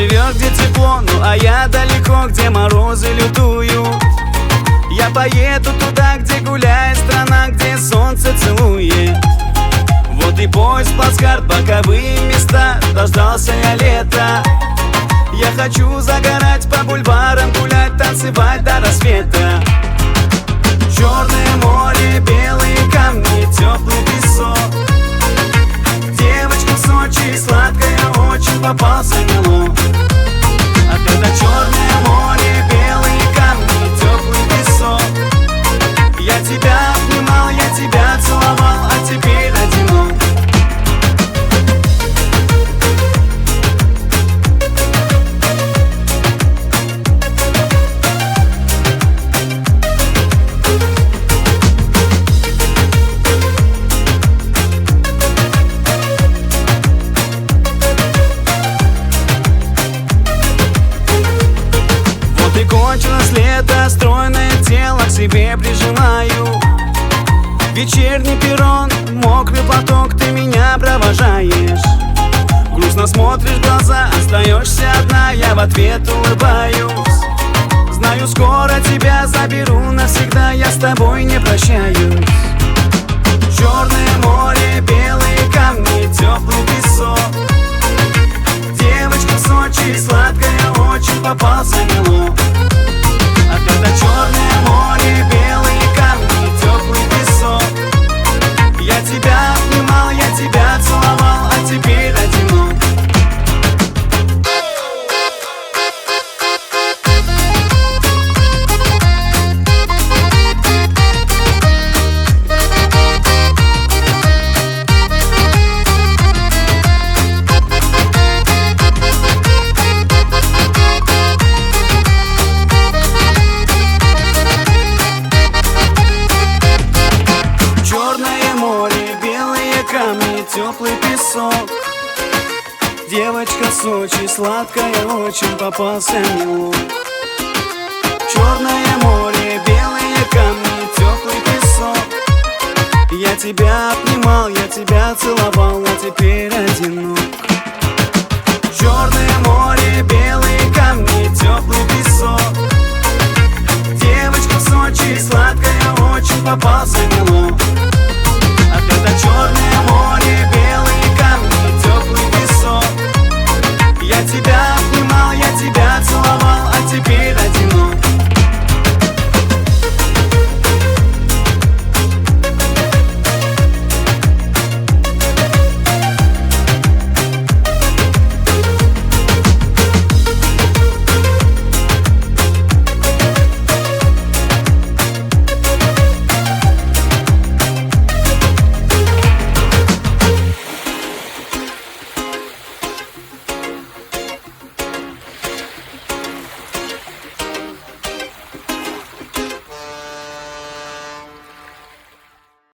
живешь, где тепло, ну а я далеко, где морозы лютую. Я поеду туда, где гуляет страна, где солнце целует. Вот и поезд, плацкарт, боковые места, дождался я лета. Я хочу загорать по бульварам, гулять, танцевать до рассвета. Черное море, белые камни, теплый песок. Девочка в Сочи, сладкая очень, попался мелок. А когда черное море, белые камни, теплый песок. Я тебя обнимал, я тебя целовал, а теперь одинок. Кончилось лето, стройное тело к себе прижимаю. Вечерний перрон, мокрый платок, ты меня провожаешь. Грустно смотришь в глаза, остаешься одна, я в ответ улыбаюсь. Знаю, скоро тебя заберу навсегда, я с тобой не прощаюсь. Черное море, белые камни, теплый песок. Девочка в Сочи, сладкая очень, попался мелок. А когда черное море, белые камни, теплый песок. Я тебя обнимал, я тебя целовал, а теперь одинок. Теплый песок. Девочка в Сочи, сладкая очень, попался мелок. Черное море, белые камни, теплый песок. Я тебя обнимал, я тебя целовал, а теперь одинок. Черное